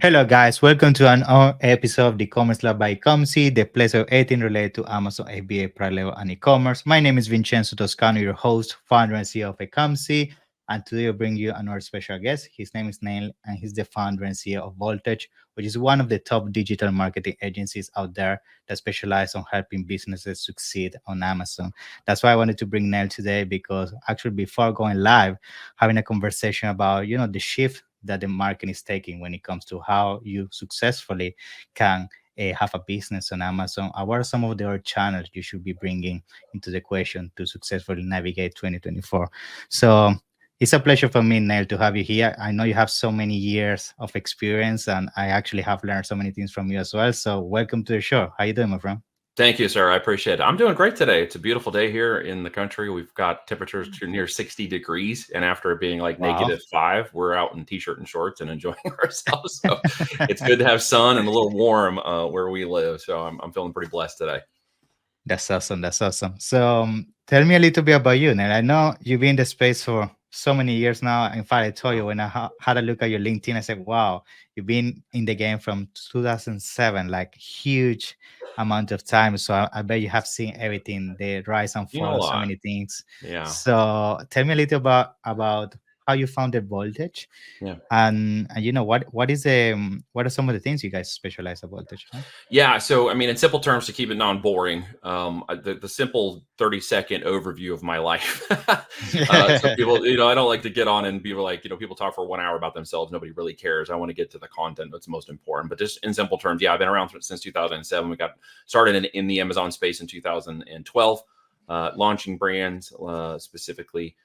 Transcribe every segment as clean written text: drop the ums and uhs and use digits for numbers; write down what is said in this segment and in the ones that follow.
Hello, guys. Welcome to an episode of the Commerce Lab by Ecomcy, the place of everything related to Amazon FBA, private label, and e-commerce. My name is Vincenzo Toscano, your host, founder, and CEO of Ecomcy. And today I bring you another special guest. His name is Neil, and he's the founder and CEO of Voltage, which is one of the top digital marketing agencies out there that specialize on helping businesses succeed on Amazon. That's why I wanted to bring Neil today because actually before going live, having a conversation about the shift that the market is taking when it comes to how you successfully can have a business on Amazon. What are some of the other channels you should be bringing into the question to successfully navigate 2024? So it's a pleasure for me, Neil, to have you here. I know you have so many years of experience, and I actually have learned so many things from you as well. So welcome to the show. How you doing, my friend? Thank you, sir. I appreciate it. I'm doing great today. It's a beautiful day here in the country. We've got temperatures to near 60 degrees. And after it being like Wow. -5, we're out in t-shirt and shorts and enjoying ourselves. So it's good to have sun and a little warm where we live. So I'm feeling pretty blessed today. That's awesome. That's awesome. So tell me a little bit about you, Neil. I know you've been in the space for so many years now. In fact, I told you when I had a look at your LinkedIn, I said, wow, you've been in the game from 2007, like huge amount of time. So I bet you have seen everything, the rise and You know fall a of so lot. many things. Yeah. So tell me a little about how you founded Voltage, Yeah. and what are some of the things you guys specialize at Voltage? Huh? Yeah. So, I mean, in simple terms, to keep it non-boring, the simple 30-second overview of my life. So people, I don't like to get on and people like, people talk for 1 hour about themselves. Nobody really cares. I want to get to the content that's most important. But just in simple terms, yeah, I've been around since 2007. We got started in the Amazon space in 2012, launching brands, specifically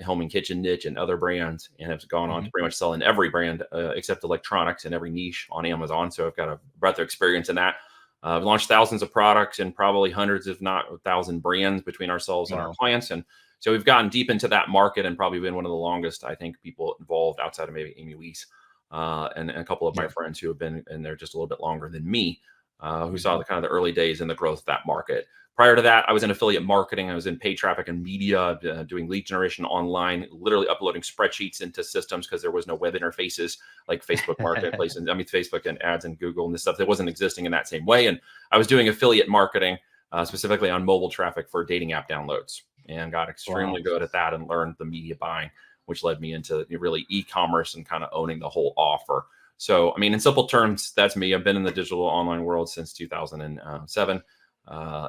home and kitchen niche and other brands, and have gone on to Mhm. pretty much sell in every brand except electronics and every niche on Amazon. So I've got a breadth of experience in that. I've launched thousands of products and probably hundreds, if not 1,000 brands between ourselves and our Wow. clients. And so we've gotten deep into that market and probably been one of the longest, I think, people involved outside of maybe Amy Weiss and a couple of my Yeah. friends who have been in there just a little bit longer than me, who saw Mhm. the kind of the early days in the growth of that market. Prior to that, I was in affiliate marketing. I was in paid traffic and media, doing lead generation online, literally uploading spreadsheets into systems because there was no web interfaces like Facebook Marketplace and Facebook and ads and Google and this stuff that wasn't existing in that same way. And I was doing affiliate marketing specifically on mobile traffic for dating app downloads, and got extremely Wow. good at that and learned the media buying, which led me into really e-commerce and kind of owning the whole offer. So, I mean, in simple terms, that's me. I've been in the digital online world since 2007.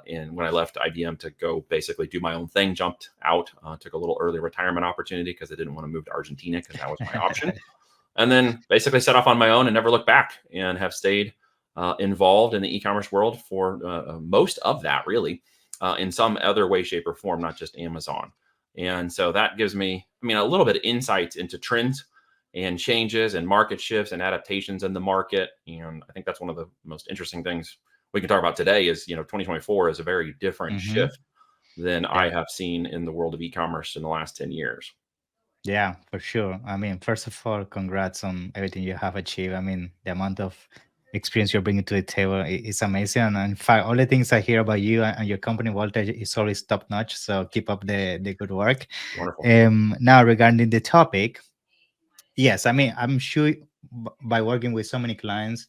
And when I left IBM to go basically do my own thing, jumped out, took a little early retirement opportunity because I didn't want to move to Argentina because that was my option. And then basically set off on my own and never looked back, and have stayed involved in the e-commerce world for most of that, really, in some other way, shape, or form, not just Amazon. And so that gives me, I mean, a little bit of insights into trends and changes and market shifts and adaptations in the market. And I think that's one of the most interesting things we can talk about today is, 2024 is a very different Mhm. shift than I Yeah. have seen in the world of e-commerce in the last 10 years. Yeah, for sure. I mean, first of all, congrats on everything you have achieved. I mean, the amount of experience you're bringing to the table is amazing. And in fact, all the things I hear about you and your company, Voltage, is always top notch. So keep up the good work. Wonderful. Now, regarding the topic, yes, I mean, I'm sure by working with so many clients,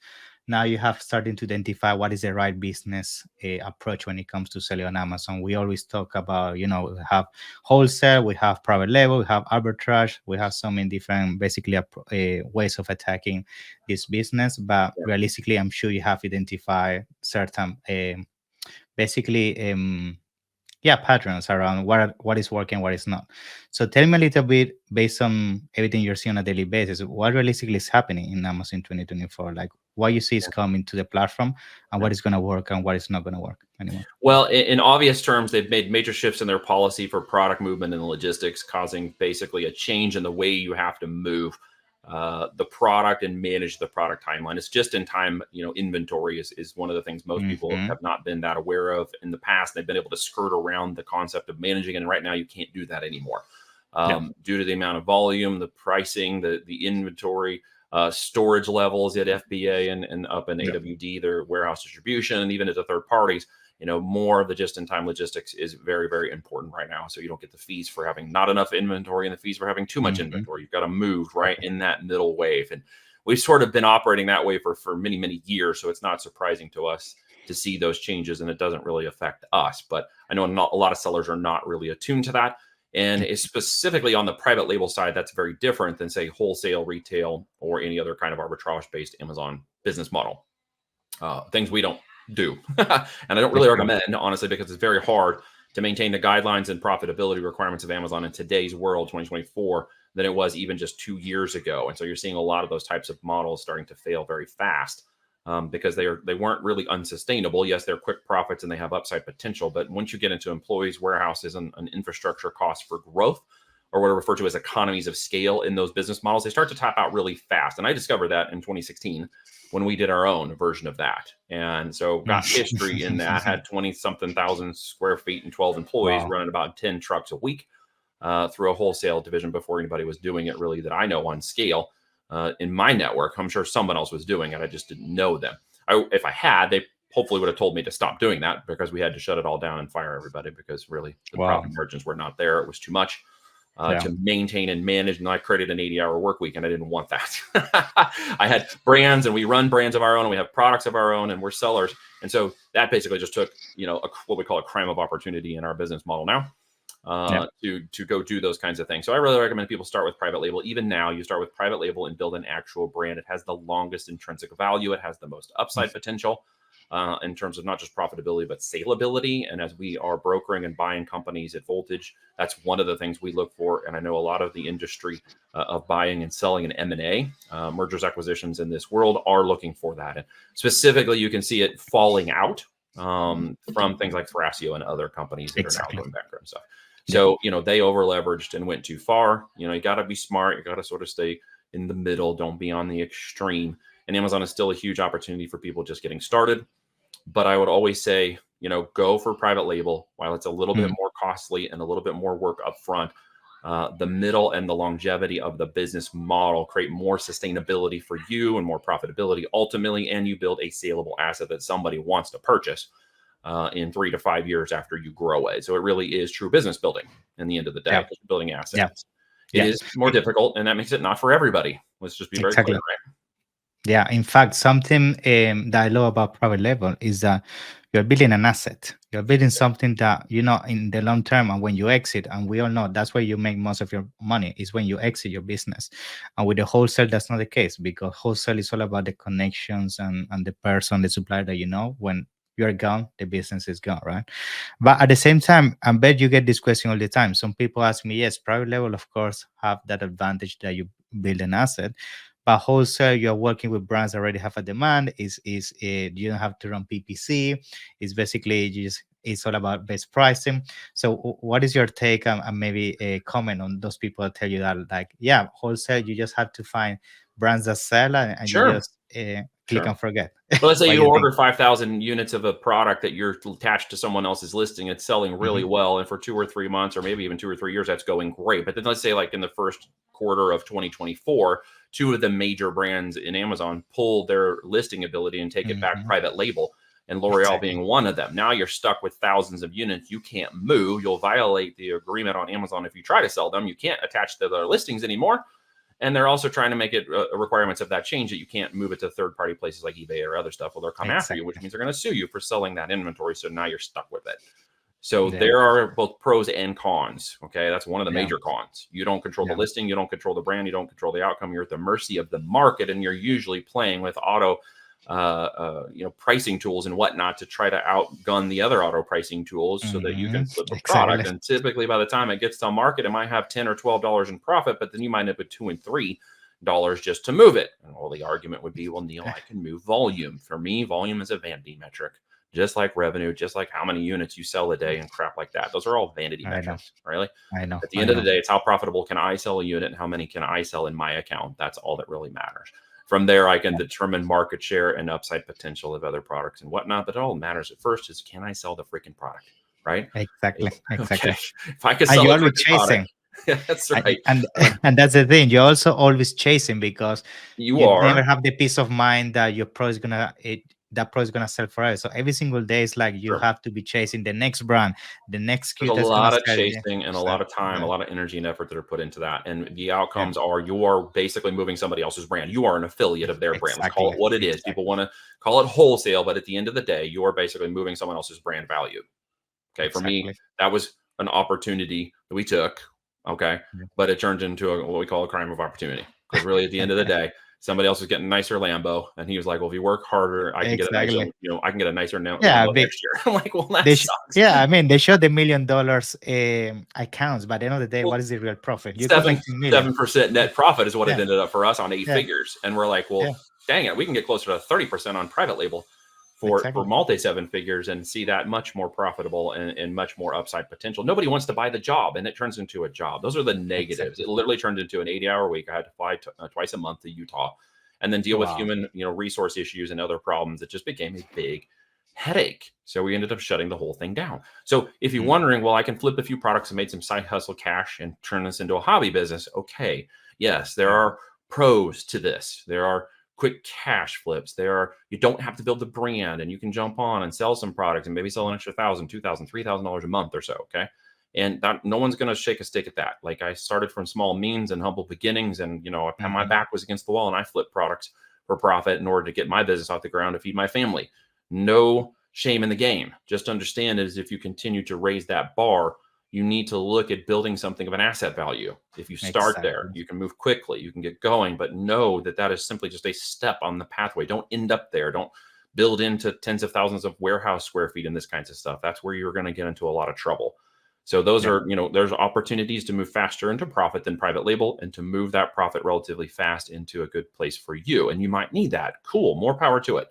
now you have starting to identify what is the right business approach when it comes to selling on Amazon. We always talk about, we have wholesale, we have private label, we have arbitrage, we have so many different, basically, ways of attacking this business. But Yeah. realistically, I'm sure you have identified certain, basically, yeah, patterns around what is working, what is not. So tell me a little bit, based on everything you're seeing on a daily basis, what realistically is happening in Amazon 2024, like what you see is coming to the platform, and Yeah. what is going to work and what is not going to work anymore. Well, in obvious terms, they've made major shifts in their policy for product movement and logistics, causing basically a change in the way you have to move the product and manage the product timeline. It's just in time, inventory is one of the things most people Hmm. have not been that aware of in the past. They've been able to skirt around the concept of managing it. And right now you can't do that anymore Yeah. due to the amount of volume, the pricing, the inventory, storage levels at FBA and up in Yeah. AWD, their warehouse distribution, and even at the third parties. More of the just-in-time logistics is very, very important right now. So you don't get the fees for having not enough inventory and the fees for having too much Hmm. inventory. You've got to move right Exactly. in that middle wave. And we've sort of been operating that way for many, many years. So it's not surprising to us to see those changes, and it doesn't really affect us. But I know not, a lot of sellers are not really attuned to that. And Mm. specifically on the private label side, that's very different than, say, wholesale, retail, or any other kind of arbitrage based Amazon business model. Things we don't do. And I don't really Exactly. recommend, honestly, because it's very hard to maintain the guidelines and profitability requirements of Amazon in today's world, 2024, than it was even just 2 years ago. And so you're seeing a lot of those types of models starting to fail very fast, because they weren't really unsustainable. Yes, they're quick profits and they have upside potential, but once you get into employees, warehouses, and an infrastructure cost for growth, or what are referred to as economies of scale in those business models, they start to top out really fast. And I discovered that in 2016 when we did our own version of that. And so got history in that, had 20 something thousand square feet and 12 employees Wow. running about 10 trucks a week, through a wholesale division before anybody was doing it really that I know on scale, in my network. I'm sure someone else was doing it. I just didn't know them. If I had, they hopefully would have told me to stop doing that, because we had to shut it all down and fire everybody, because really the Wow. profit margins were not there. It was too much Yeah. to maintain and manage. And I created an 80-hour work week, and I didn't want that. I had brands, and we run brands of our own, and we have products of our own, and we're sellers. And so that basically just took, what we call a crime of opportunity in our business model now, Yeah. to go do those kinds of things. So I really recommend people start with private label. Even now, you start with private label and build an actual brand. It has the longest intrinsic value. It has the most upside potential, in terms of not just profitability, but salability. And as we are brokering and buying companies at Voltage, that's one of the things we look for. And I know a lot of the industry of buying and selling and M&A, mergers, acquisitions in this world, are looking for that. And specifically, you can see it falling out, from things like Thrasio and other companies that are now Exactly. going bankrupt and stuff. Yeah. So, they over leveraged and went too far. You got to be smart. You got to sort of stay in the middle. Don't be on the extreme. And Amazon is still a huge opportunity for people just getting started. But I would always say, go for private label. While it's a little bit Mm. more costly and a little bit more work up front, the middle and the longevity of the business model create more sustainability for you and more profitability ultimately. And you build a saleable asset that somebody wants to purchase, in 3 to 5 years after you grow it. So it really is true business building in the end of the day, Yeah. because you're building Yeah. assets. It Yeah. is more difficult, and that makes it not for everybody. Let's just be very clear, Exactly. right? Yeah, in fact, something that I love about private label is that you're building an asset. You're building something that in the long term, and when you exit, and we all know that's where you make most of your money is when you exit your business. And with the wholesale, that's not the case, because wholesale is all about the connections and the person, the supplier that when you're gone, the business is gone, right? But at the same time, I bet you get this question all the time. Some people ask me, yes, private label, of course, have that advantage that you build an asset, but wholesale, you're working with brands that already have a demand. You don't have to run PPC. It's basically it's all about best pricing. So, what is your take, and maybe a comment on those people that tell you that, like, yeah, wholesale, you just have to find brands that sell, and you Sure. just click Sure. and forget. But let's say What do you you think? order 5,000 units of a product that you're attached to someone else's listing. It's selling really Hmm. well. And for 2 or 3 months, or maybe even 2 or 3 years, that's going great. But then let's say, like in the first quarter of 2024, two of the major brands in Amazon pull their listing ability and take it back Hmm. private label, and L'Oreal Exactly. being one of them. Now you're stuck with thousands of units. You can't move. You'll violate the agreement on Amazon if you try to sell them. You can't attach to their listings anymore. And they're also trying to make it requirements of that change, that you can't move it to third-party places like eBay or other stuff. Well, they'll come after you, which Exactly. means they're going to sue you for selling that inventory. So now you're stuck with it. So Yeah. there are both pros and cons. Okay, that's one of the Yeah. major cons. You don't control the Yeah. listing, you don't control the brand, you don't control the outcome. You're at the mercy of the market, and you're usually playing with auto pricing tools and whatnot to try to outgun the other auto pricing tools so that you Hmm. can flip a Exactly. product. And typically by the time it gets to market, it might have $10 or $12 in profit, but then you might end up with $2 and $3 just to move it. And well, the argument would be, well, Neil, I can move volume. For me, volume is a vanity metric, just like revenue, just like how many units you sell a day and crap like that. Those are all vanity I know. metrics, really. I know. At the I end of the know. day, it's how profitable can I sell a unit and how many can I sell in my account. That's all that really matters. From there, I can determine market share and upside potential of other products and whatnot. But all that matters at first is, can I sell the freaking product, right? Exactly. Okay. Exactly. If I could And sell you're a always freaking product, chasing. that's and right. and and that's the thing, you're also always chasing, because You you never are. have the peace of mind that your pro is gonna that product is gonna sell forever. So every single day it's like you Sure. have to be chasing the next brand, the next There's SKU a that's gonna lot of sell. Yeah. chasing and a So, lot of time, a yeah, lot of energy and effort that are put into that. And the yeah, outcomes are you are basically moving somebody else's brand. You are an affiliate of their brand. Let's call exactly, it what it is. People exactly, want to call it wholesale, but at the end of the day, you are basically moving someone else's brand value. Okay. For me, exactly. that was an opportunity that we took. Okay. Yeah. But it turned into what we call a crime of opportunity. Because really, at the end of the day, somebody else was getting a nicer Lambo. And he was like, well, if you work harder, I can get a nicer, Exactly. I can get a nicer Yeah, Lambo next year. I'm like, well, that they sucks. yeah, I mean, they show the $1 million accounts, but at the end of the day, Well, what is the real profit? You're seven collecting million. 7% net profit is what it Yeah, ended up for us on 8 yeah, figures. And we're like, yeah, well, dang it, we can get closer to 30% on private label for exactly, multi 7 figures and see that much more profitable and much more upside potential. Nobody wants to buy the job and it turns into a job. Those are the negatives. exactly. It literally turned into an 80-hour week. I had to fly twice a month to Utah and then deal with Wow. human, resource issues and other problems. It just became a big headache. So we ended up shutting the whole thing down. So if you're Mm, wondering, well, I can flip a few products and make some side hustle cash and turn this into a hobby business. Okay. Yes, there yeah, are pros to this. There are quick cash flips. There are, you don't have to build the brand and you can jump on and sell some products and maybe sell an extra $1,000, $2,000, $3,000 a month or so. Okay. And that no one's going to shake a stick at that. Like I started from small means and humble beginnings and, my mhm, back was against the wall and I flipped products for profit in order to get my business off the ground to feed my family. No shame in the game. Just understand is if you continue to raise that bar, you need to look at building something of an asset value. If you start there, exactly. you can move quickly, you can get going, but know that that is simply just a step on the pathway. Don't end up there. Don't build into tens of thousands of warehouse square feet and this kinds of stuff. That's where you're going to get into a lot of trouble. So those Yeah, are, there's opportunities to move faster into profit than private label and to move that profit relatively fast into a good place for you. And you might need that. Cool. More power to it.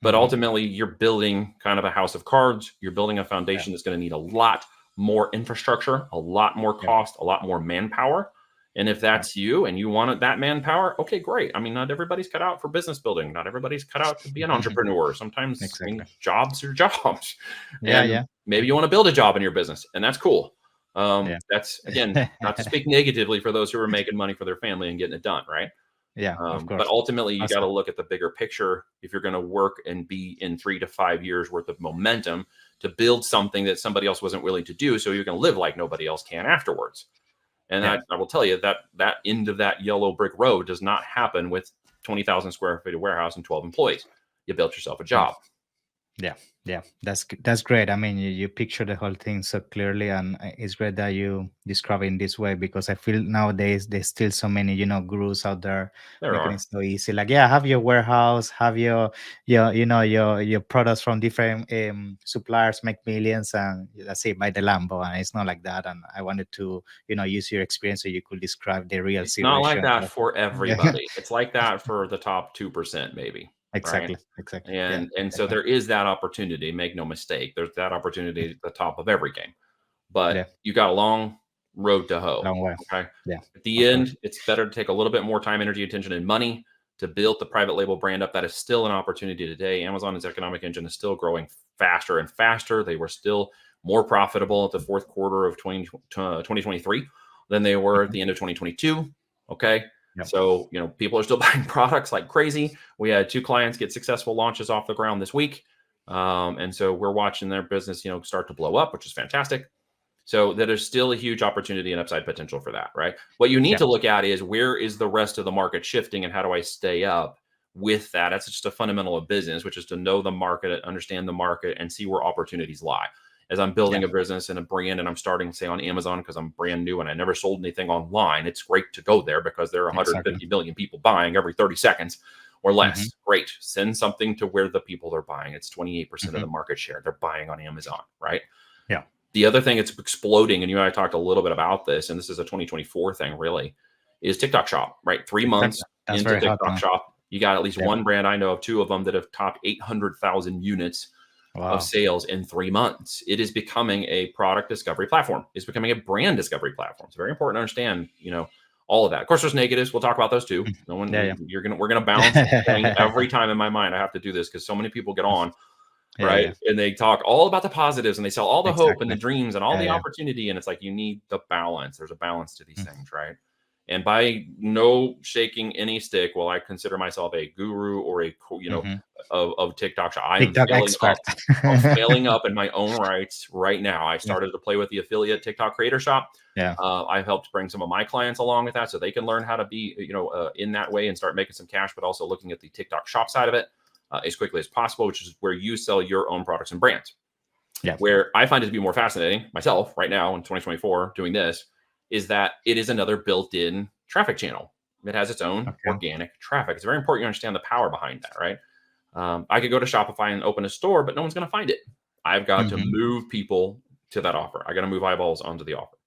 But mhm, ultimately, you're building kind of a house of cards. You're building a yeah, foundation that's going to need a lot more infrastructure, a lot more yeah, cost, a lot more manpower. And if yeah, that's you and you wanted that manpower, okay, great. I mean, not everybody's cut out for business building. Not everybody's cut out to be an entrepreneur. Sometimes, exactly. jobs are jobs. Yeah, And yeah, yeah, maybe you want to build a job in your business, and that's cool. yeah. That's, again, not to speak negatively for those who are making money for their family and getting it done, right? Yeah, of But course. ultimately, you got to Also, look at the bigger picture if you're going to work and be in 3 to 5 years worth of momentum to build something that somebody else wasn't willing to do. So you're going to live like nobody else can afterwards. And yeah. I will tell you that that end of that yellow brick road does not happen with 20,000 square feet of warehouse and 12 employees. You built yourself a Mm. job. Yeah, yeah, that's great. I mean, you picture the whole thing so clearly, and it's great that you describe it in this way because I feel nowadays there's still so many, gurus out there There making are. it so easy. Like, yeah, have your warehouse, have your products from different suppliers, make millions, and that's it. Buy the Lambo, and it's not like that. And I wanted to, use your experience so you could describe the real It's not like situation. that for Yeah, everybody. It's like that for the top 2%, maybe. Right. exactly, exactly. Yeah, And so definitely. there is that opportunity. Make no mistake. There's that opportunity at the top of every game. But Yeah, you got a long road to hoe. long way. Okay. Yeah, At the of course. end, it's better to take a little bit more time, energy, attention, and money to build the private label brand up. That is still an opportunity today. Amazon's economic engine is still growing faster and faster. They were still more profitable at the fourth quarter of 2023 than they were at Mhm. the end of 2022. Okay. Yeah, So, people are still buying products like crazy. We had 2 clients get successful launches off the ground this week. And so we're watching their business, start to blow up, which is fantastic. So that is still a huge opportunity and upside potential for that, right? What you need yeah, to look at is where is the rest of the market shifting and how do I stay up with that? That's just a fundamental of business, which is to know the market, understand the market, and see where opportunities lie. As I'm yeah. building a business and a brand and I'm starting, say, on Amazon because I'm brand new and I never sold anything online, it's great to go there because there are Exactly. 150 million people buying every 30 seconds or Mhm, less. Great. Send something to where the people are buying. It's 28% of mhm. the market share. They're buying on Amazon, right? Yeah. The other thing that's exploding, and you and I talked a little bit about this, and this is a 2024 thing really, is TikTok Shop, right? 3 months Exactly. That's into very hot TikTok now. Shop, you got at least Yeah. one brand I know of, 2 of them that have topped 800,000 units of Wow. sales in 3 months. It is becoming a product discovery platform. It's becoming a brand discovery platform. It's very important to understand, all of that. Of course, there's negatives. We'll talk about those too. Mm. No one, Yeah, we're gonna balance the coin yeah. every time in my mind. I have to do this because so many people get on Yeah, right? yeah. And they talk all about the positives and they sell all the hope and the Exactly. dreams and all Yeah, the yeah. opportunity. And it's like you need the balance. There's a balance to these Mm. things, right? And by no shaking any stick, while I consider myself a guru or a Hmm. of TikTok shop, I am TikTok failing expert. up. I'm failing up in my own rights right now. I Yeah. started to play with the affiliate TikTok creator shop. Yeah. I've helped bring some of my clients along with that, so they can learn how to be, in that way and start making some cash, but also looking at the TikTok shop side of it as quickly as possible, which is where you sell your own products and brands. Yeah. Where I find it to be more fascinating myself right now in 2024 doing this is that it is another built-in traffic channel. It has its own Okay. organic traffic. It's very important you understand the power behind that, right? I could go to Shopify and open a store, but no one's going to find it. I've got to Hmm. move people to that offer. I got to move eyeballs onto the offer.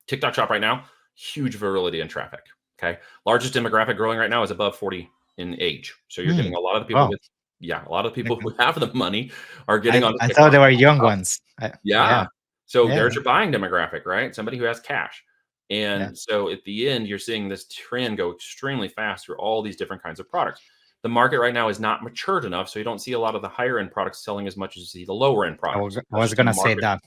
TikTok shop right now, huge virility in traffic. Okay. Largest demographic growing right now is above 40 in age. So you're getting Mm. a lot of the people Wow. with, yeah, a lot of the people Okay. who have the money are getting on I thought TikTok. they were young ones. Yeah. Yeah. So Yeah. there's your buying demographic, right? Somebody who has cash. Yeah. And so at the end, you're seeing this trend go extremely fast through all these different kinds of products. The market right now is not matured enough, so you don't see a lot of the higher end products selling as much as you see the lower end products. I That's was just a gonna say market, that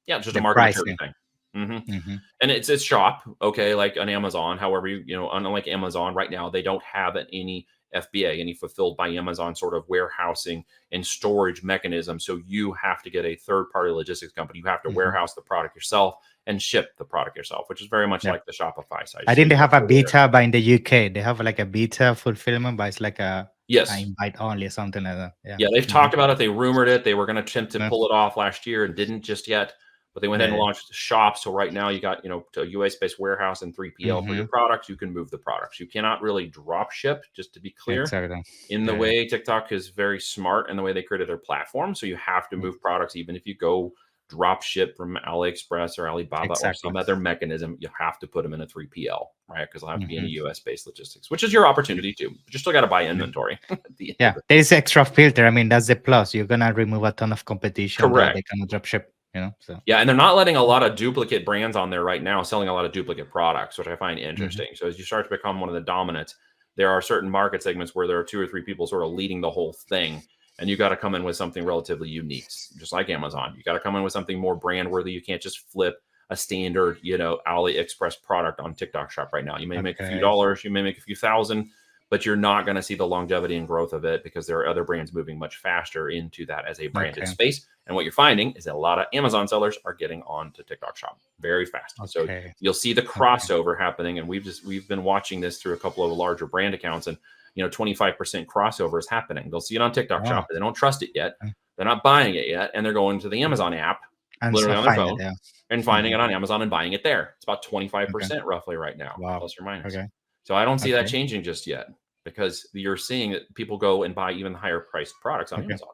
yeah, it's just a the market maturity pricing. thing. hmm Hmm. And it's shop, okay, like an Amazon. However, unlike Amazon right now, they don't have any FBA, any fulfilled by Amazon sort of warehousing and storage mechanism. So you have to get a third party logistics company. You have to Hmm. warehouse the product yourself and ship the product yourself, which is very much Yeah. like the Shopify side. I So think they you have have a to layer. beta, but in the UK they have like a beta fulfillment, but it's like a Yes. invite only or something like that. Yeah. Yeah, they've Hmm. talked about it. They rumored it. They were going to attempt to Yeah. pull it off last year and didn't just yet. But they went ahead and Yeah. launched the shop. So right now you got, a US-based warehouse and 3PL for your Hmm. products. You can move the products. You cannot really drop ship, just to be clear, Exactly. in the Yeah. way TikTok is very smart in the way they created their platform. So you have to Mm. move products, even if you go drop ship from AliExpress or Alibaba or Exactly. some other mechanism, you have to put them in a 3PL, right? Because they'll have to be in a Hmm. US based logistics, which is your opportunity too. But you still got to buy inventory at the end of Yeah, it. there is extra filter. I mean, that's the plus. You're gonna remove a ton of competition that they Correct. cannot drop ship. So. Yeah, and they're not letting a lot of duplicate brands on there right now, selling a lot of duplicate products, which I find Hmm. interesting. So as you start to become one of the dominants, there are certain market segments where there are two or three people sort of leading the whole thing, and you got to come in with something relatively unique, just like Amazon. You got to come in with something more brand worthy. You can't just flip a standard, AliExpress product on TikTok Shop right now. You may make a few Okay. dollars, you may make a few thousand, but you're not going to see the longevity and growth of it because there are other brands moving much faster into that as a branded Okay. space. And what you're finding is that a lot of Amazon sellers are getting on to TikTok Shop very fast. So Okay. you'll see the Okay. crossover happening, and we've been watching this through a couple of larger brand accounts, and 25% crossover is happening. They'll see it on TikTok Wow. Shop, but they don't trust it yet. Okay. They're not buying it yet, and they're going to the Amazon app, And literally so on their find it phone, there. and finding Hmm. it on Amazon and buying it there. It's about Okay. 25% roughly right now, Wow. plus or minus. Okay. So I don't see that Okay. changing just yet because you're seeing that people go and buy even higher priced products on Okay. Amazon.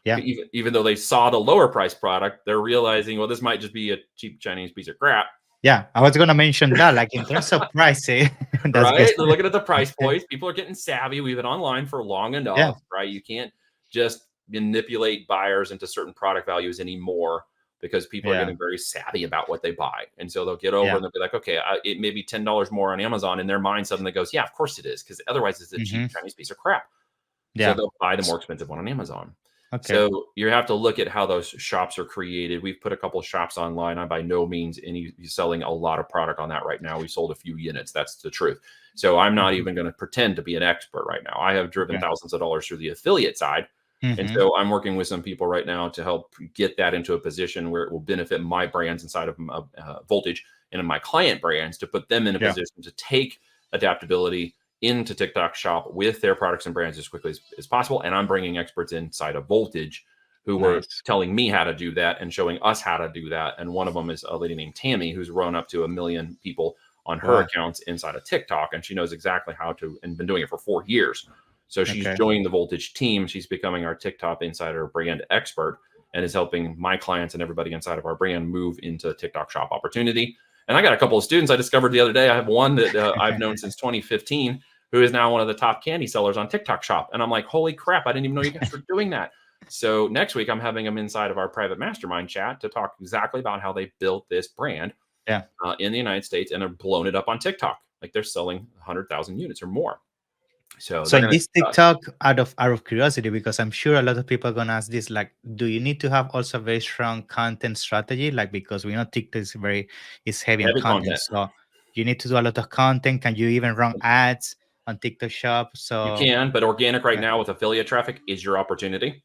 Yeah. Even though they saw the lower price product, they're realizing, well, this might just be a cheap Chinese piece of crap, Yeah. I was gonna mention that. Like in terms of pricing, that's good. right? They're looking at the price points. People are getting savvy. We've been online for long Yeah. enough, right? You can't just manipulate buyers into certain product values anymore because people are Yeah. getting very savvy about what they buy. And so they'll get over Yeah. and they'll be like, okay, it may be $10 more on Amazon. In their mind suddenly goes, yeah, of course it is. Because otherwise it's a cheap Hmm. Chinese piece of crap. So Yeah. they'll buy the more expensive one on Amazon. Okay. So you have to look at how those shops are created. We've put a couple of shops online. I'm by no means any selling a lot of product on that right now. We sold a few units. That's the truth. So I'm not Hmm. even going to pretend to be an expert right now. I have driven Okay. thousands of dollars through the affiliate side. And Hmm. so I'm working with some people right now to help get that into a position where it will benefit my brands inside of Voltage and in my client brands to put them in a Yeah. position to take adaptability into TikTok Shop with their products and brands as quickly as possible. And I'm bringing experts inside of Voltage who were Nice. telling me how to do that and showing us how to do that. And one of them is a lady named Tammy, who's grown up to 1 million people on her Wow. accounts inside of TikTok. And she knows exactly how to, and been doing it for 4 years. So she's Okay. joined the Voltage team. She's becoming our TikTok insider brand expert and is helping my clients and everybody inside of our brand move into TikTok Shop opportunity. And I got a couple of students I discovered the other day. I have one that I've known since 2015 who is now one of the top candy sellers on TikTok Shop. And I'm like, holy crap, I didn't even know you guys were doing that. So next week, I'm having them inside of our private mastermind chat to talk exactly about how they built this brand Yeah. in the United States and they're blown it up on TikTok. Like they're selling 100,000 units or more. So So they're in going to this TikTok, out of curiosity, because I'm sure a lot of people are gonna ask this, like, do you need to have also very strong content strategy? Like, because we know TikTok is heavy on heavy content. content. So you need to do a lot of content. Can you even run ads on TikTok Shop? You So can, but organic right yeah. now with affiliate traffic is your opportunity.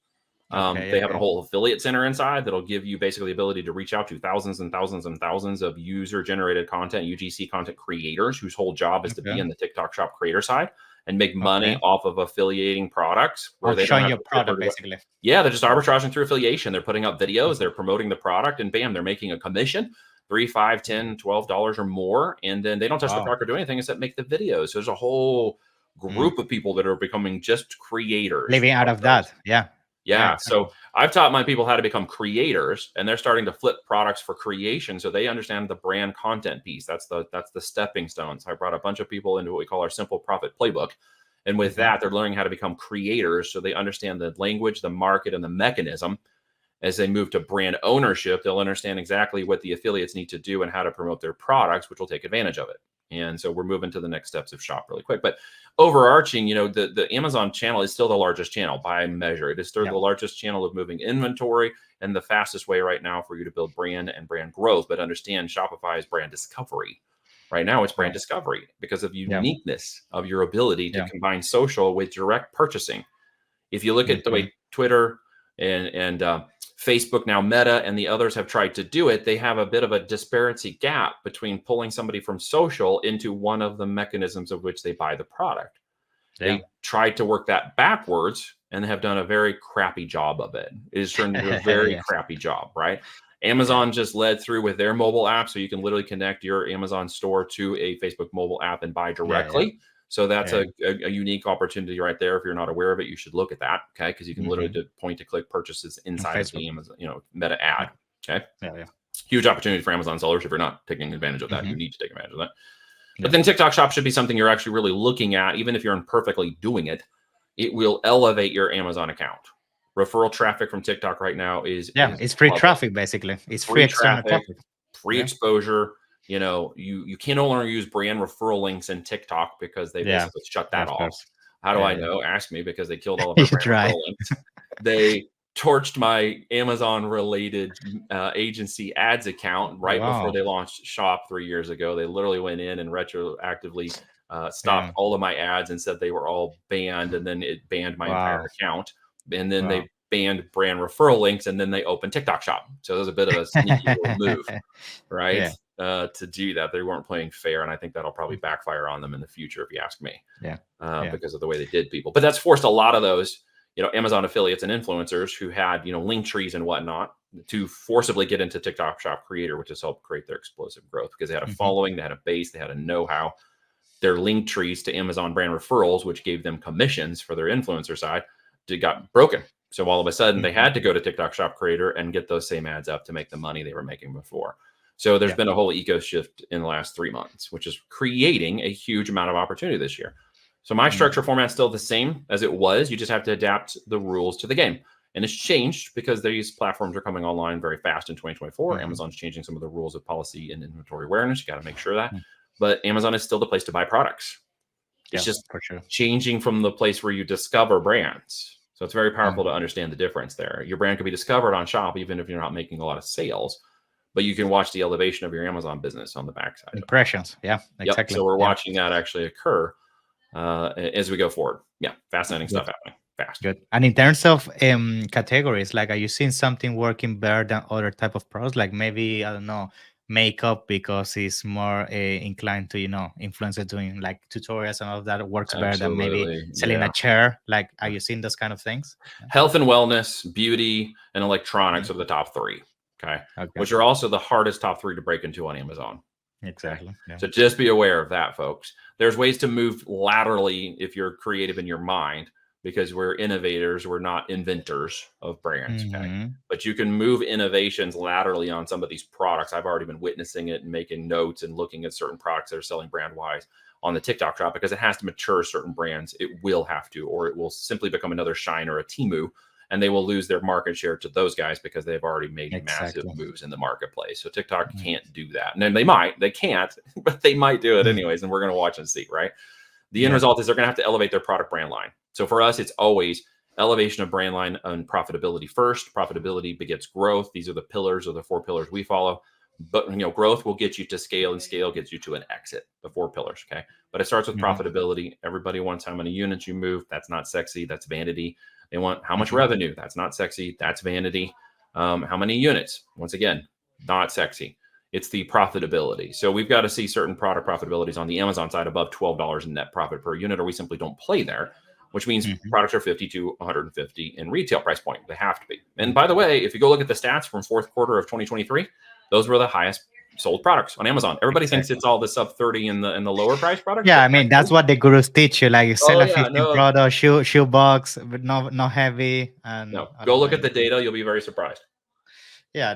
Okay, They have a okay, whole affiliate center inside that'll give you basically the ability to reach out to thousands and thousands and thousands of user generated content, UGC content creators whose whole job is to be okay, in the TikTok shop creator side and make money okay. off of affiliating products where Of they don't showing have your to ship or product do it. basically. Yeah, they're just Okay. arbitraging through affiliation. They're putting up videos, Mhm, they're promoting the product, and bam, they're making a commission. 3, 5, mhm. 10, $12 or more. And then they don't touch the Wow. product or do anything except make the videos. So there's a whole Mm. group of people that are becoming just creators Living out of of those. that. Yeah. Yeah, Yeah. exactly. So I've taught my people how to become creators and they're starting to flip products for creation. So they understand the brand content piece. That's the stepping stone. So I brought a bunch of people into what we call our simple profit playbook. And with Mhm. that, they're learning how to become creators. So they understand the language, the market, and the mechanism. As they move to brand ownership, they'll understand exactly what the affiliates need to do and how to promote their products, which will take advantage of it. And so we're moving to the next steps of shop really quick. But overarching, the Amazon channel is still the largest channel by measure. It is still Yeah. the largest channel of moving inventory and the fastest way right now for you to build brand and brand growth. But understand Shopify is brand discovery. Right now, it's brand Wow. discovery because of Yeah. uniqueness of your ability to Yeah. combine social with direct purchasing. If you look at the Mhm. way Twitter and Facebook now, Meta and the others have tried to do it, they have a bit of a disparity gap between pulling somebody from social into one of the mechanisms of which they buy the product. Yeah. They tried to work that backwards and have done a very crappy job of it. It has turned into a very Yes. crappy job, right? Yeah. Amazon just led through with their mobile app, so you can literally connect your Amazon store to a Facebook mobile app and buy Yeah, yeah. directly. So that's Yeah. a unique opportunity right there. If you're not aware of it, you should look at that, okay? Because you can literally Mhm. do point to click purchases On inside of Facebook. the Amazon, Meta ad, Yeah. okay? Yeah, yeah. Huge opportunity for Amazon sellers. If you're not taking advantage of that, you Mhm. need to take advantage of that. But Yeah. then TikTok Shop should be something you're actually really looking at, even if you're imperfectly doing it. It will elevate your Amazon account. Referral traffic from TikTok right now is Yeah, is it's free level. traffic basically. It's free Free external traffic, traffic. free Yeah. exposure. You can no longer use brand referral links in TikTok because they Yeah. basically shut Yeah, that of off. course. How do I Yeah, know? Ask me because they killed all of yeah. our You brand try. referral links. They torched my Amazon related agency ads account right before Wow. they launched Shop 3 years ago. They literally went in and retroactively stopped Yeah. all of my ads and said they were all banned, and then it banned my entire Wow. account. And then Wow. they banned brand referral links, and then they opened TikTok Shop. So it was a bit of a sneaky little move, right? Yeah. To do that, they weren't playing fair, and I think that'll probably backfire on them in the future, if you ask me, Yeah. Yeah. because of the way they did people. But that's forced a lot of those, Amazon affiliates and influencers who had, link trees and whatnot to forcibly get into TikTok Shop Creator, which has helped create their explosive growth because they had a Mhm. following, they had a base, they had a know-how. Their link trees to Amazon brand referrals, which gave them commissions for their influencer side, got broken. So all of a sudden, they Mhm. had to go to TikTok Shop Creator and get those same ads up to make the money they were making before. So there's Yeah. been a whole eco shift in the last 3 months, which is creating a huge amount of opportunity this year. So my Mm. structure format's still the same as it was. You just have to adapt the rules to the game. And it's changed because these platforms are coming online very fast in 2024. Mhm. Amazon's changing some of the rules of policy and inventory awareness. You got to make sure that. Mm. But Amazon is still the place to buy products. It's Yeah, just for sure. changing from the place where you discover brands. So it's very Mm. powerful to understand the difference there. Your brand can be discovered on Shop, even if you're not making a lot of sales, but you can watch the elevation of your Amazon business on the backside of it. Impressions. Yeah, Yep. exactly. So we're Yeah. watching that actually occur as we go forward. Yeah. Fascinating Good. stuff happening fast. Good. And in terms of categories, like, are you seeing something working better than other type of products? Like maybe, I don't know, makeup because it's more inclined to, influencers doing like tutorials and all of that works better than maybe Absolutely. selling a Yeah. chair. Like, are you seeing those kind of things? Yeah. Health and wellness, beauty, and electronics Mhm. are the top three. Okay. Okay. Which are also the hardest top three to break into on Amazon. Okay. Exactly. Yeah. So just be aware of that, folks. There's ways to move laterally if you're creative in your mind because we're innovators, we're not inventors of brands. Okay. Hmm. But you can move innovations laterally on some of these products. I've already been witnessing it and making notes and looking at certain products that are selling brand wise on the TikTok shop because it has to mature certain brands. It will have to, or it will simply become another Shine or a Timu and they will lose their market share to those guys because they've already made massive Exactly. moves in the marketplace. So TikTok can't do that. And then they can't, but they might do it Mhm. anyways. And we're going to watch and see, right? The end Yeah. result is they're going to have to elevate their product brand line. So for us, it's always elevation of brand line and profitability first. Profitability begets growth. These are the pillars or the 4 pillars we follow. But growth will get you to scale, and scale gets you to an exit. The four pillars, okay? But it starts with Hmm. profitability. Everybody wants how many units you move. That's not sexy. That's vanity. They want how much Hmm. revenue. That's not sexy. That's vanity. How many units? Once again, not sexy. It's the profitability. So we've got to see certain product profitabilities on the Amazon side above $12 in net profit per unit, or we simply don't play there, which means Hmm. products are 50 to 150 in retail price point. They have to be. And by the way, if you go look at the stats from fourth quarter of 2023, those were the highest sold products on Amazon. Everybody thinks Exactly. it's all the sub 30 in the lower price products, Yeah, but I mean that's actually, what the gurus teach you. Like you sell oh a yeah, 15 no, product shoe box, but not heavy and no. all Go of look that. at the data. You'll be very surprised. Yeah,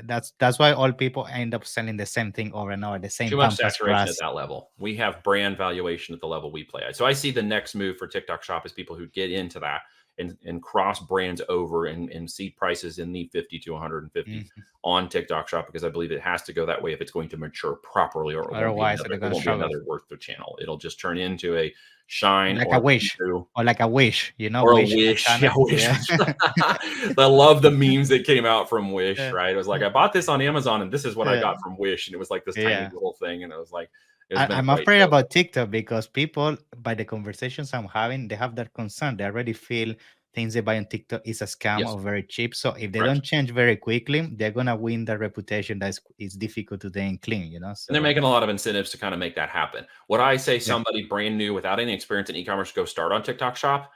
that's why all people end up selling the same thing over and over, the same Too much pampas saturation at grass. that level. We have brand valuation at the level we play at. So I see the next move for TikTok Shop is people who get into that and cross brands over and see prices in the 50 to 150 Mhm. on TikTok Shop, because I believe it has to go that way if it's going to mature properly, or Otherwise, they're it gonna won't be struggle. another worth the channel. It'll just turn into a Shine Like a or wish, Temu or like a wish, or a wish Wish. Yeah, channel. Wish. Yeah. I love the memes that came out from Wish, Yeah. right? It was like, I bought this on Amazon and this is what I Yeah. got from Wish. And it was like this tiny Yeah. little thing. And it was like, it has been a I'm great afraid joke. about TikTok because people, by the conversations I'm having, they have that concern. They already feel things they buy on TikTok is a scam Yes, or very cheap. So if they correct. don't change very quickly, they're gonna win the reputation that is difficult to then clean. And they're So making a lot of incentives to kind of make that happen. Would I say yeah, somebody brand new without any experience in e-commerce go start on TikTok Shop?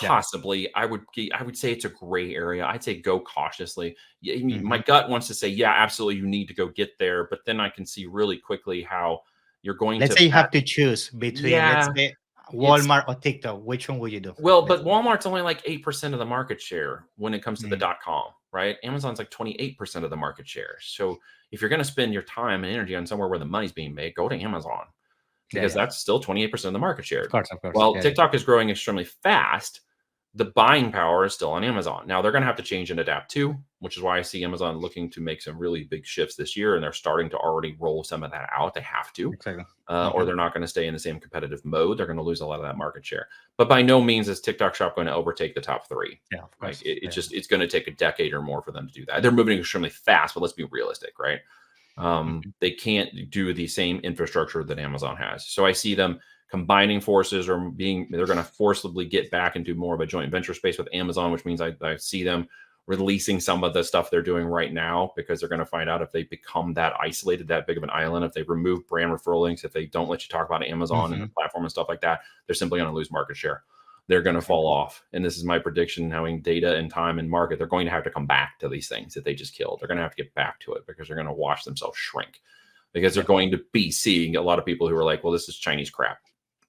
yeah. Possibly. I would say it's a gray area. I'd say go cautiously. My Hmm. gut wants to say, yeah, absolutely, you need to go get there. But then I can see really quickly how you're going Let's to say you bat. have to choose between, let's Yeah, say, it's Walmart or TikTok. Which one would you do? well, Let's but say. Walmart's only like 8% of the market share when it comes to the Mm, .com, right? Amazon's like 28% of the market share. So if you're going to spend your time and energy on somewhere where the money's being made, go to Amazon, yeah, because yeah. that's still 28% of the market Of share. course, of course. While Yeah, yeah. TikTok is growing extremely fast, the buying power is still on Amazon. Now they're going to have to change and adapt too, which is why I see Amazon looking to make some really big shifts this year, and they're starting to already roll some of that out. They have to, Exactly. or Hmm. they're not going to stay in the same competitive mode. They're going to lose a lot of that market share. But by no means is TikTok Shop going to overtake the top three. Yeah, of Like course. it's Yeah. just it's going to take a decade or more for them to do that. They're moving extremely fast, but let's be realistic, right? Mhm. They can't do the same infrastructure that Amazon has. So I see them combining forces, or they're going to forcibly get back into more of a joint venture space with Amazon, which means I see them releasing some of the stuff they're doing right now, because they're going to find out if they become that isolated, that big of an island, if they remove brand referral links, if they don't let you talk about Amazon and the Mhm. platform and stuff like that, they're simply going to lose market share. They're going to fall Exactly. off. And this is my prediction, having data and time and market, they're going to have to come back to these things that they just killed. They're going to have to get back to it, because they're going to watch themselves shrink, because they're Yeah. going to be seeing a lot of people who are like, well, this is Chinese crap,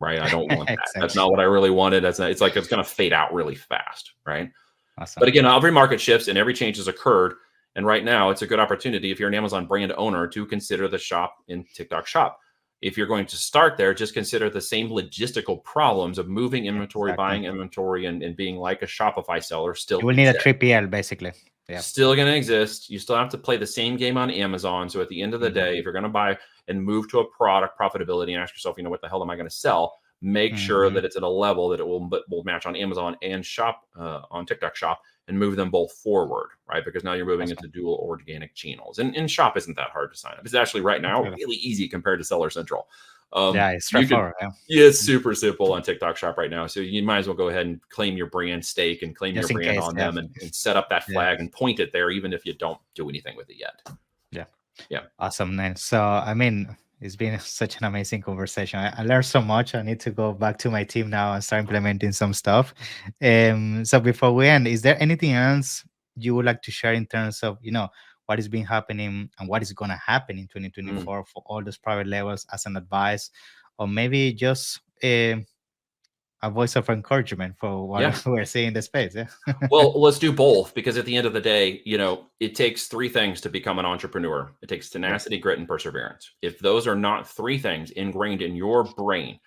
right? I don't want that. That's Exactly. not what I really wanted. That's not, it's like, it's going to fade out really fast, right? But Awesome. again, every market shifts and every change has occurred. And right now, it's a good opportunity if you're an Amazon brand owner to consider the shop in TikTok Shop. If you're going to start there, just consider the same logistical problems of moving inventory, Exactly. buying inventory, and being like a Shopify seller You still will need a exist. 3PL basically. Yeah. Still going to exist. You still have to play the same game on Amazon. So at the end of the Mhm. day, if you're going to buy and move to a product profitability and ask yourself, what the hell am I going to sell? Make sure Mhm. that it's at a level that it will match on Amazon and shop on TikTok Shop, and move them both forward, right? Because now you're moving into Awesome. dual organic channels. And Shop isn't that hard to sign up. It's actually right now Exactly. really easy compared to Seller Central. Yeah, it's You could straightforward. Yeah. Yeah, it's Mhm. super simple on TikTok Shop right now. So you might as well go ahead and claim your brand stake and claim your Just in brand case. on Yeah. them, and set up that Yeah. flag and point it there, even if you don't do anything with it yet. Yeah. Yeah. Awesome, man. So, I mean, it's been such an amazing conversation. I learned so much. I need to go back to my team now and start implementing some stuff. So, before we end, is there anything else you would like to share in terms of, what is been happening and what is going to happen in Mm. 2024 for all those private levels as an advice, or maybe just a voice of encouragement for Yeah. what we're seeing in the space? Yeah. Well, let's do both, because at the end of the day, it takes three things to become an entrepreneur. It takes Yeah. tenacity, grit, and perseverance. If those are not three things ingrained in your brain,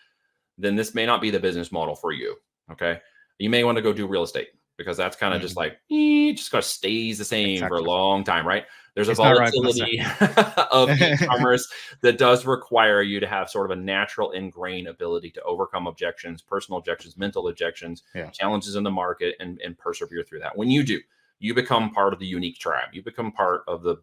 then this may not be the business model for you. Okay. You may want to go do real estate, because that's kind of just Mhm. like, just kind of stays the same for a Exactly. long time, right? There's a It's not roller coaster. volatility of e-commerce that does require you to have sort of a natural ingrained ability to overcome objections, personal objections, mental objections, Yeah. challenges in the market, and persevere through that. When you do, you become part of the unique tribe. You become part of the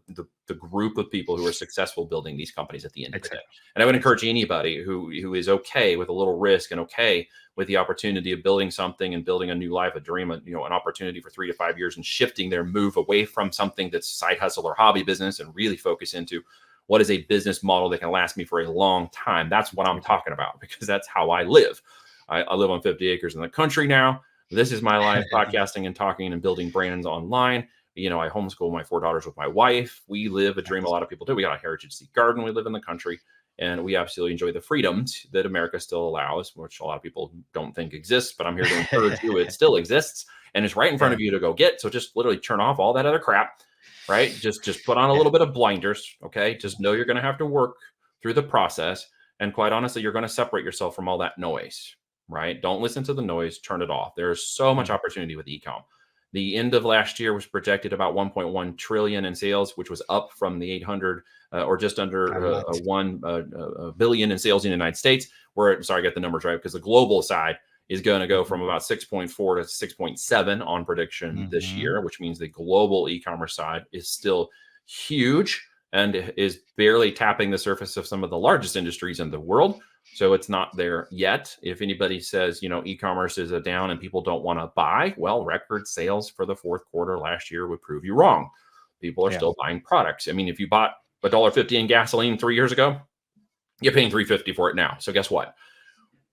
group of people who are successful building these companies at the end of the day. Exactly. And I would encourage Exactly. anybody who is okay with a little risk and okay with the opportunity of building something and building a new life, a dream, an opportunity for 3 to 5 years, and shifting their move away from something that's side hustle or hobby business and really focus into what is a business model that can last me for a long time. That's what I'm Exactly. talking about, because that's how I live. I live on 50 acres in the country now. This is my life, podcasting and talking and building brands online. I homeschool my 4 daughters with my wife. We live a dream a Nice. lot of people do. We got a heritage seed garden. We live in the country, and we absolutely enjoy the freedoms that America still allows, which a lot of people don't think exists. But I'm here to encourage you, it still exists, and it's right in front Yeah. of you to go get. So just literally turn off all that other crap, right? Just put on a little bit of blinders, okay? Just know you're going to have to work through the process, and quite honestly, you're going to separate yourself from all that noise, right? Don't listen to the noise, turn it off. There's so much Mm. opportunity with ecom. The end of last year was projected about 1.1 trillion in sales, which was up from the 800 or just A under lot. 1 billion in sales in the United States. Where, sorry, I got the numbers right, because the global side is going to go Mhm. from about 6.4 to 6.7 on prediction this Mhm. year, which means the global e-commerce side is still huge and is barely tapping the surface of some of the largest industries in the world. So it's not there yet. If anybody says, e-commerce is a down and people don't want to buy, well, record sales for the fourth quarter last year would prove you wrong. People are Yeah. still buying products. I mean, if you bought $1.50 in gasoline 3 years ago, you're paying $3.50 for it now. So guess what?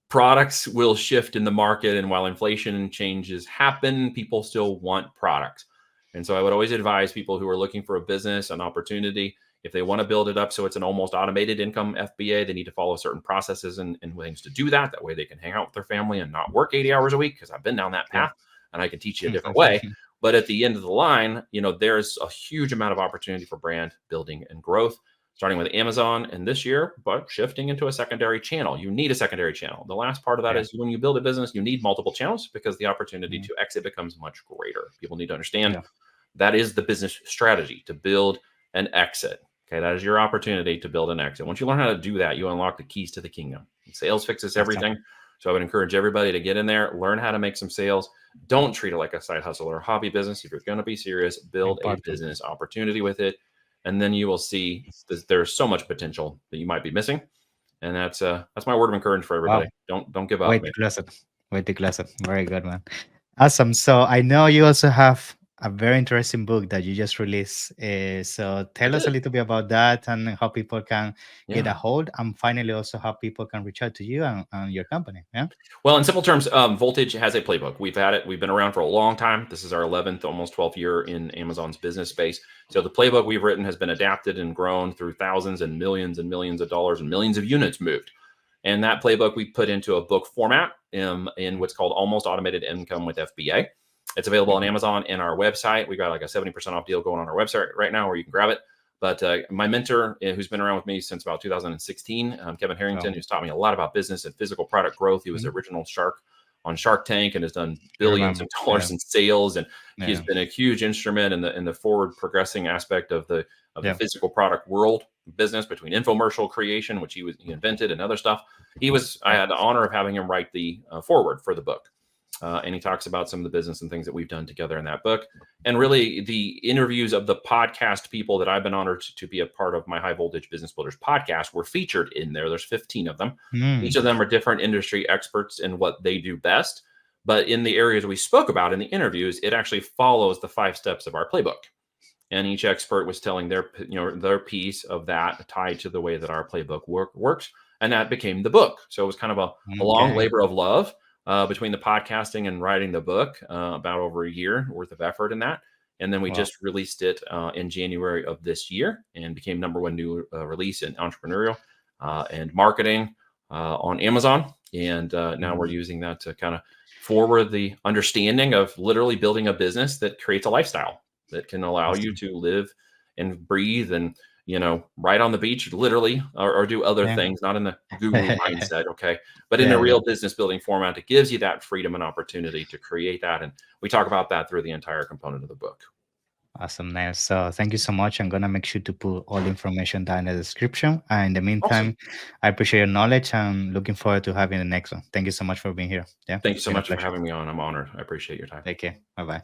Products will shift in the market, and while inflation changes happen, people still want products. And so I would always advise people who are looking for a business, an opportunity, if they want to build it up so it's an almost automated income FBA, they need to follow certain processes and things to do that. That way they can hang out with their family and not work 80 hours a week, because I've been down that Yeah. path and I can teach you a different way. But at the end of the line, there's a huge amount of opportunity for brand building and growth, starting with Amazon and this year, but shifting into a secondary channel. You need a secondary channel. The last part of that Yeah. is, when you build a business, you need multiple channels, because the opportunity Mhm. to exit becomes much greater. People need to understand Yeah. that is the business strategy, to build an exit. Okay, that is your opportunity to build an exit. Once you learn how to do that, you unlock the keys to the kingdom. Sales fixes Awesome. everything. So I would encourage everybody to get in there, learn how to make some sales. Don't treat it like a side hustle or a hobby business. If you're going to be serious, build a Important. business opportunity with it, and then you will see that there's so much potential that you might be missing. And that's my word of encouragement for Wow. everybody. Don't give Way up, to man. close it. Way to close it. Very good, man. Awesome. So I know you also have a very interesting book that you just released. So I tell us a did. little bit about that and how people can get a Yeah. hold, and finally also how people can reach out to you and your company. Yeah. Well, in simple terms, Voltage has a playbook. We've had it. We've been around for a long time. This is our 11th, almost 12th year in Amazon's business space. So the playbook we've written has been adapted and grown through thousands and millions of dollars and millions of units moved. And that playbook we put into a book format in what's called Almost Automated Income with FBA. It's available on Mhm. Amazon and our website. We got like a 70% off deal going on our website right now, where you can grab it. But my mentor, who's been around with me since about 2016, Kevin Harrington, So who's taught me a lot about business and physical product growth. He was the mhm. original shark on Shark Tank and has done I billions remember. of Yeah. dollars in sales. And he has Yeah. been a huge instrument in the forward progressing aspect of the Yeah. physical product world business, between infomercial creation, which he invented, and other stuff. I Yeah. had the honor of having him write the forward for the book. And he talks about some of the business and things that we've done together in that book. And really, the interviews of the podcast people that I've been honored to be a part of my High Voltage Business Builders podcast were featured in there. There's 15 of them. Each Mm. of them are different industry experts in what they do best. But in the areas we spoke about in the interviews, it actually follows the 5 steps of our playbook. And each expert was telling their piece of that tied to the way that our playbook works, and that became the book. So it was kind of a long Okay. labor of love between the podcasting and writing the book, about over a year worth of effort in that. And then we Wow. just released it in January of this year, and became number one new release in entrepreneurial and marketing on Amazon. And now we're Mhm. using that to kind of forward the understanding of literally building a business that creates a lifestyle that can allow you Awesome. to live and breathe and, right on the beach, literally, or do other Yeah. things, not in the guru mindset, okay, but in Yeah. a Yeah. real business building format that gives you that freedom and opportunity to create that. And we talk about that through the entire component of the book. Awesome, nice. So thank you so much. I'm gonna make sure to put all the information down in the description. And in the Awesome. meantime, I appreciate your knowledge and looking forward to having the next one. Thank you so much for being here. Yeah, Thank you it's so been a much for pleasure. having me on. I'm honored. I appreciate your time. Take care. Bye bye.